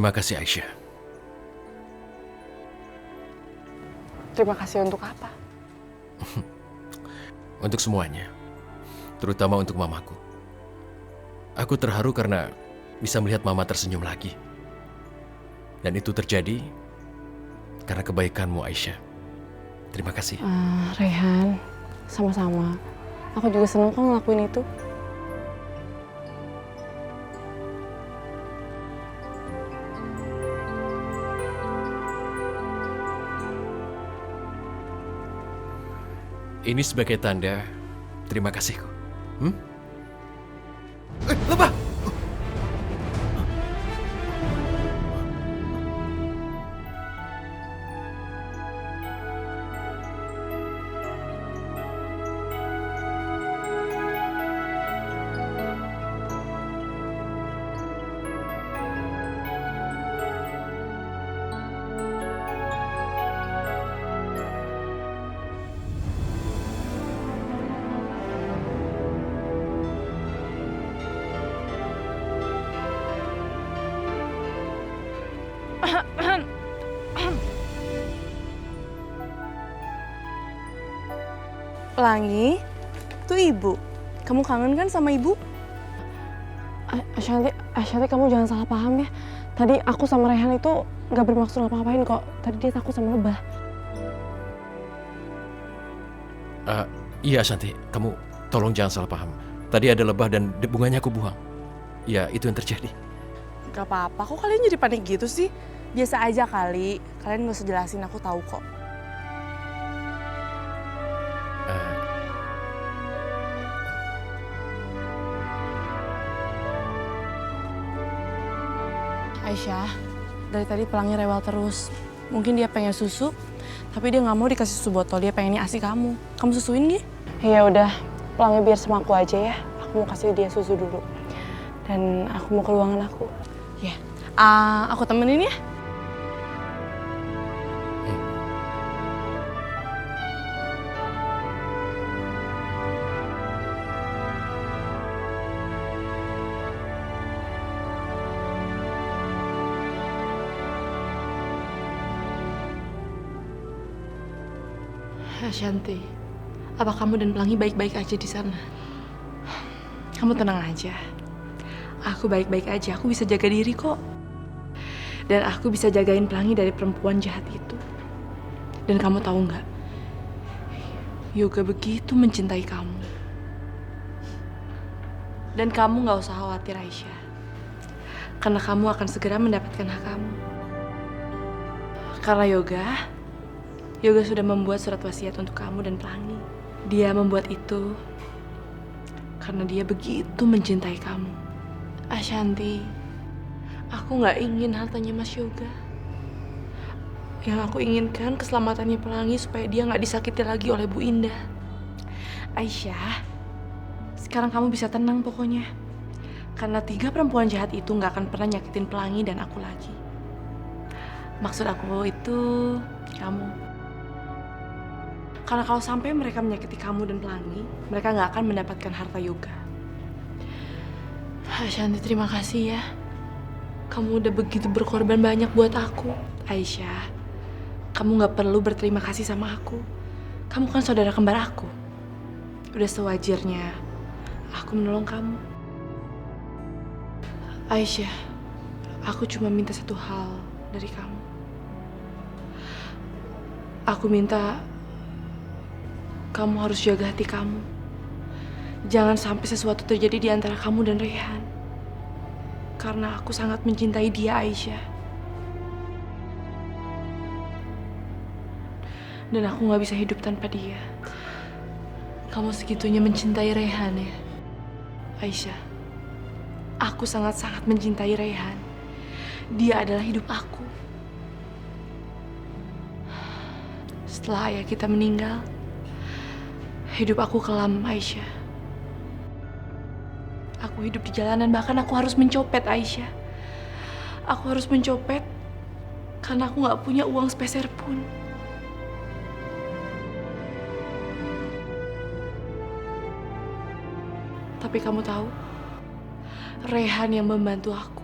Terima kasih Aisyah. Terima kasih untuk apa? Untuk semuanya. Terutama untuk mamaku. Aku terharu karena bisa melihat mama tersenyum lagi. Dan itu terjadi karena kebaikanmu Aisyah. Terima kasih. Rehan, sama-sama. Aku juga senang kok ngelakuin itu. Ini sebagai tanda terima kasihku. Lebah! Pelangi, tuh ibu. Kamu kangen kan sama ibu? Ashanti, kamu jangan salah paham ya. Tadi aku sama Rehan itu nggak bermaksud ngapa-ngapain kok. Tadi dia takut sama lebah. Iya Ashanti, kamu tolong jangan salah paham. Tadi ada lebah dan bunganya aku buang. Ya, itu yang terjadi. Gak apa-apa, kok kalian jadi panik gitu sih? Biasa aja kali. Kalian gak usah jelasin, aku tahu kok. Aisyah, dari tadi Pelangi rewel terus. Mungkin dia pengen susu, tapi dia nggak mau dikasih susu botol. Dia pengen asi kamu. Kamu susuin gak? Ya udah, Pelangi biar sama aku aja ya. Aku mau kasih dia susu dulu. Dan aku mau ke ruangan aku. Ya, aku temenin ya. Ashanti, apa kamu dan Pelangi baik-baik aja di sana? Kamu tenang aja. Aku baik-baik aja, aku bisa jaga diri kok. Dan aku bisa jagain Pelangi dari perempuan jahat itu. Dan kamu tahu nggak? Yoga begitu mencintai kamu. Dan kamu nggak usah khawatir Aisyah. Karena kamu akan segera mendapatkan hak kamu. Karena Yoga sudah membuat surat wasiat untuk kamu dan Pelangi. Dia membuat itu karena dia begitu mencintai kamu. Ashanti, aku nggak ingin hartanya Mas Yoga. Yang aku inginkan keselamatannya Pelangi supaya dia nggak disakiti lagi oleh Bu Indah. Aisyah, sekarang kamu bisa tenang pokoknya. Karena 3 perempuan jahat itu nggak akan pernah nyakitin Pelangi dan aku lagi. Maksud aku itu kamu. Karena kalau sampai mereka menyakiti kamu dan Pelangi, mereka nggak akan mendapatkan harta Yoga. Ashanti, terima kasih ya. Kamu udah begitu berkorban banyak buat aku. Aisyah, kamu nggak perlu berterima kasih sama aku. Kamu kan saudara kembar aku. Udah sewajarnya aku menolong kamu. Aisyah, aku cuma minta satu hal dari kamu. Aku minta kamu harus jaga hati kamu. Jangan sampai sesuatu terjadi di antara kamu dan Rehan. Karena aku sangat mencintai dia, Aisyah. Dan aku gak bisa hidup tanpa dia. Kamu segitunya mencintai Rehan ya, Aisyah. Aku sangat-sangat mencintai Rehan. Dia adalah hidup aku. Setelah ayah kita meninggal, hidup aku kelam, Aisyah. Aku hidup di jalanan, bahkan aku harus mencopet, Aisyah. Aku harus mencopet karena aku gak punya uang sepeser pun. Tapi kamu tahu, Rehan yang membantu aku.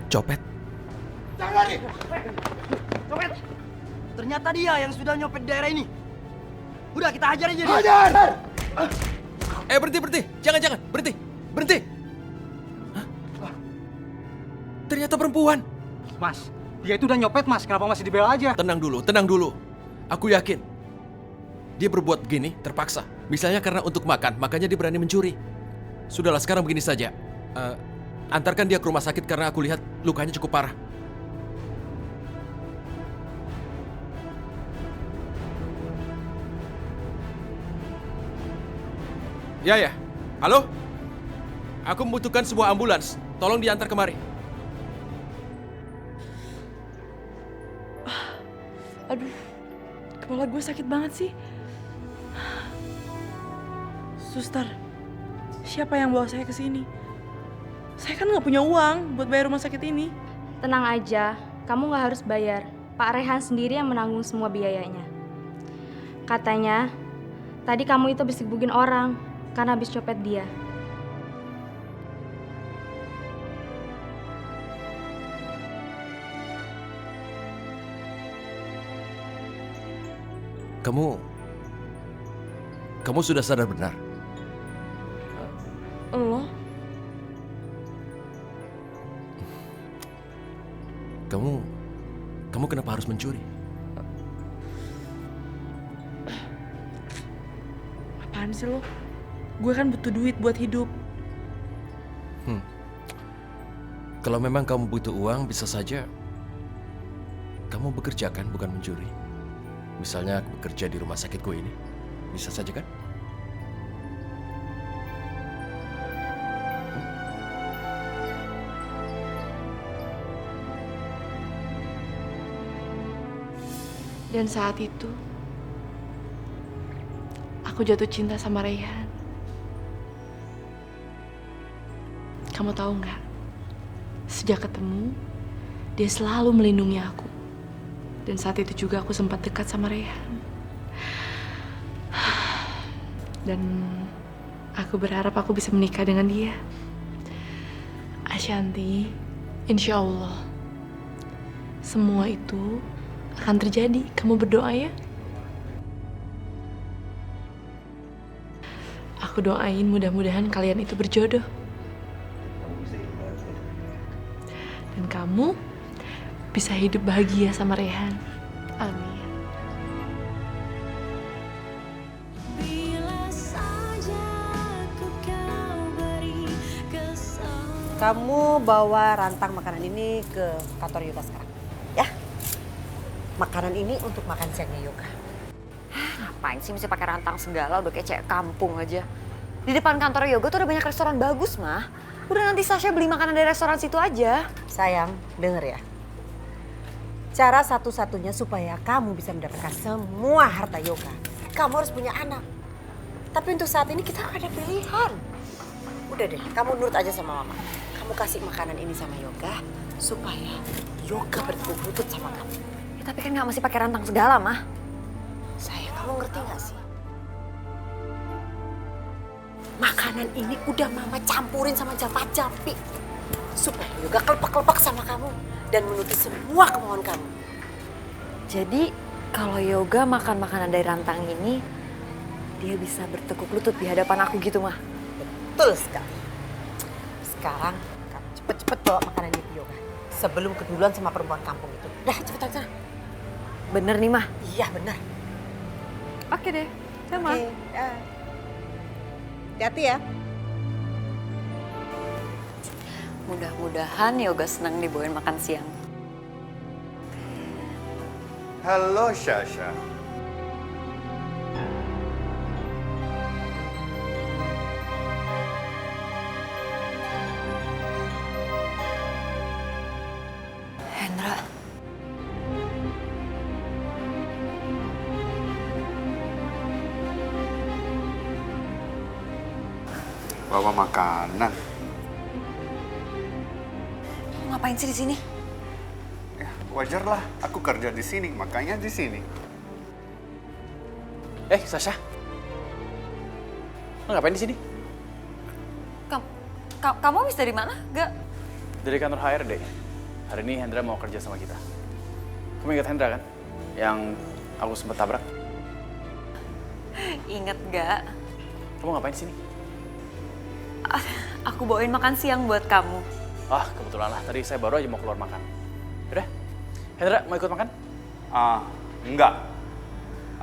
Copet? Copet! Ternyata dia yang sudah nyopet daerah ini. Udah, kita hajar aja dia. Hajar! Berhenti. Jangan. Berhenti. Hah? Ternyata perempuan. Mas, dia itu udah nyopet, Mas. Kenapa masih dibela aja? Tenang dulu. Aku yakin. Dia berbuat begini terpaksa. Misalnya karena untuk makan, makanya dia berani mencuri. Sudahlah, sekarang begini saja. Antarkan dia ke rumah sakit karena aku lihat lukanya cukup parah. Ya. Halo? Aku membutuhkan sebuah ambulans. Tolong diantar kemari. Aduh, kepala gue sakit banget sih. Suster, siapa yang bawa saya ke sini? Saya kan nggak punya uang buat bayar rumah sakit ini. Tenang aja, kamu nggak harus bayar. Pak Rehan sendiri yang menanggung semua biayanya. Katanya, tadi kamu itu habis digebukin orang karena habis copet dia. Kamu sudah sadar benar? Lo? Kamu kenapa harus mencuri? Apaan sih lo? Gue kan butuh duit buat hidup. Kalau memang kamu butuh uang, bisa saja kamu bekerja kan, bukan mencuri. Misalnya bekerja di rumah sakitku ini. Bisa saja kan? Dan saat itu, aku jatuh cinta sama Rayhan. Kamu tahu nggak? Sejak ketemu, dia selalu melindungi aku. Dan saat itu juga aku sempat dekat sama Rayhan. Dan aku berharap aku bisa menikah dengan dia. Ashanti, insya Allah, semua itu akan terjadi. Kamu berdoa ya? Aku doain mudah-mudahan kalian itu berjodoh. Dan kamu bisa hidup bahagia sama Rehan. Amin. Kamu bawa rantang makanan ini ke kantor Yoga sekarang. Ya. Makanan ini untuk makan siangnya Yoga. Ngapain sih mesti pakai rantang segala, udah kayak cewek kampung aja. Di depan kantor Yoga tuh ada banyak restoran bagus, mah. Udah nanti Sasha beli makanan dari restoran situ aja. Sayang, denger ya. Cara satu-satunya supaya kamu bisa mendapatkan semua harta Yoga, kamu harus punya anak. Tapi untuk saat ini kita gak ada pilihan. Udah deh, kamu nurut aja sama mama. Kamu kasih makanan ini sama Yoga supaya Yoga bertekuk lutut sama kamu. Ya, tapi kan nggak mesti pakai rantang segala, mah. Sayang, kamu ngerti gak sih? Makanan ini udah mama campurin sama Java-Javi supaya Yoga kelepek-kelepek sama kamu dan menuruti semua kemauan kamu. Jadi kalau Yoga makan makanan dari rantang ini, dia bisa bertekuk lutut di hadapan aku gitu, mah. Betul sekali. Sekarang kamu cepet-cepet bawa makanan ini ke Yoga sebelum keduluan sama perempuan kampung itu. Dah, cepetan sana. Bener nih, mah. Iya, benar. Oke deh, sama. Oke, dah. Hati-hati ya. Mudah-mudahan Yoga senang dibawain makan siang. Halo, Sasha. Hendra. Bawa makanan. Ngapain sih di sini? Ya, wajar lah. Aku kerja di sini, makanya di sini. Sasha. Lo ngapain di sini? Kamu habis dari mana? Gak. Dari kantor HRD. Hari ini Hendra mau kerja sama kita. Kamu ingat Hendra kan? Yang aku sempat tabrak. Ingat gak? Kamu ngapain di sini? Aku bawain makan siang buat kamu. Kebetulan lah. Tadi saya baru aja mau keluar makan. Udah, Hendra mau ikut makan? Enggak.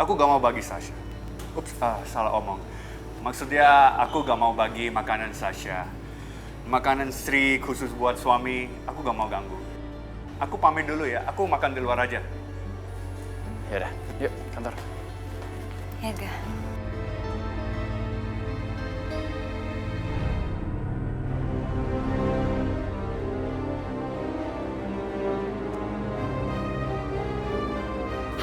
Aku gak mau bagi Sasha. Ups, salah omong. Maksudnya aku gak mau bagi makanan Sasha. Makanan Sri khusus buat suami, aku gak mau ganggu. Aku pamit dulu ya, aku makan di luar aja. Ya udah, yuk kantor. Ya gak?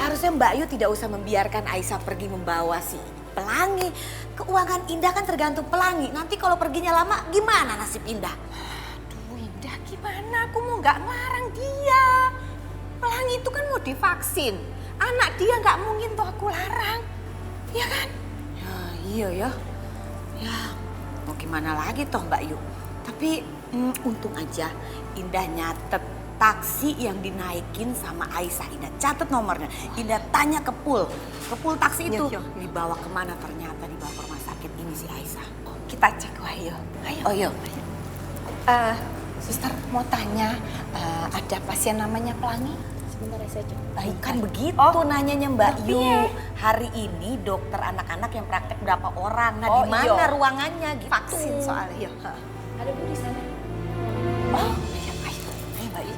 Harusnya Mbak Yu tidak usah membiarkan Aisyah pergi membawa si Pelangi. Keuangan Indah kan tergantung Pelangi. Nanti kalau perginya lama, gimana nasib Indah? Aduh Indah, gimana? Aku mau nggak ngelarang dia. Pelangi itu kan mau divaksin. Anak dia nggak mungkin tuh aku larang. Ya kan? Ya iya ya. Ya mau gimana lagi toh Mbak Yu. Tapi untung aja Indah nyatet taksi yang dinaikin sama Aisyah. Indah catat nomornya. Indah tanya ke Pul taksi itu dibawa kemana, ternyata dibawa ke rumah sakit ini si Aisyah. Kita cek wah yuk. Ayo. Oh iya. Suster mau tanya, ada pasien namanya Pelangi? Sebentar ya saya cek. Bukan begitu nanyanya Mbak Yu. Hari ini dokter anak-anak yang praktek berapa orang? Nah di mana ruangannya gitu. Vaksin soalnya. Ada Bu di sana. Oh, ayo Mbak Yu.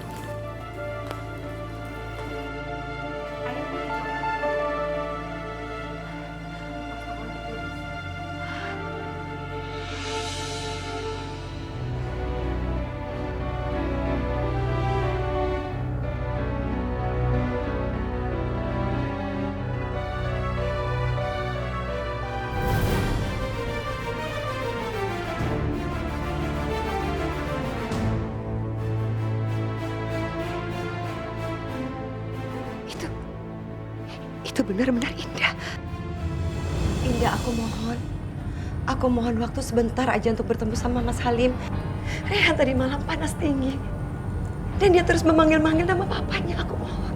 Itu benar-benar Indah. Indah, aku mohon waktu sebentar aja untuk bertemu sama Mas Halim. Rehan tadi malam panas tinggi. Dan dia terus memanggil-manggil nama papanya, aku mohon.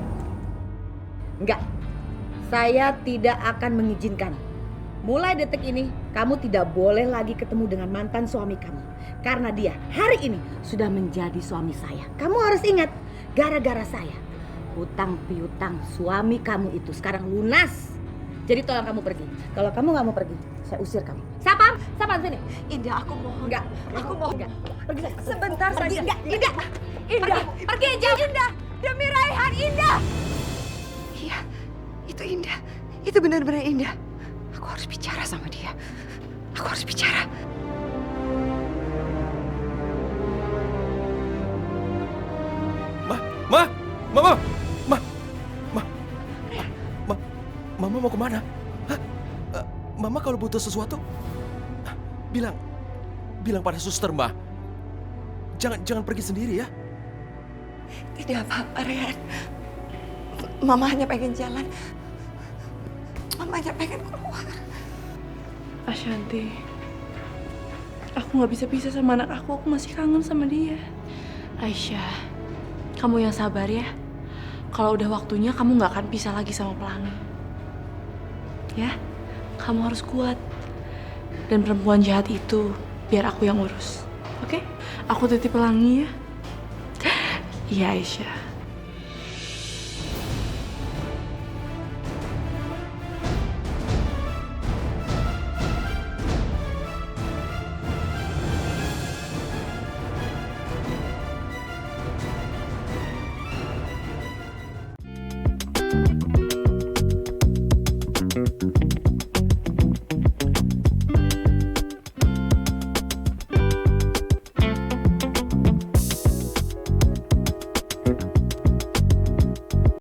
Enggak, saya tidak akan mengizinkan. Mulai detik ini, kamu tidak boleh lagi ketemu dengan mantan suami kamu. Karena dia hari ini sudah menjadi suami saya. Kamu harus ingat, gara-gara saya, hutang piutang suami kamu itu sekarang lunas. Jadi tolong kamu pergi. Kalau kamu nggak mau pergi, saya usir kamu. Siapa sini. Indah, aku mohon. Enggak, Aku mohon. enggak. Pergi saja. Sebentar Pergi, saja. Indah. Pergi jauh. Indah. Demi Raihan, Indah. Iya, itu Indah. Itu benar-benar Indah. Aku harus bicara sama dia. Aku harus bicara. Mama mau kemana? Hah? Mama kalau butuh sesuatu, bilang pada suster, Ma. Jangan pergi sendiri ya. Tidak apa-apa, Rehan. Mama hanya pengen jalan. Mama hanya pengen keluar. Ashanti, aku nggak bisa pisah sama anak aku masih kangen sama dia. Aisyah, kamu yang sabar ya. Kalau udah waktunya kamu nggak akan pisah lagi sama Pelangi. Ya, kamu harus kuat. Dan perempuan jahat itu biar aku yang urus, oke? Aku titip Pelangi ya. Iya Aisyah.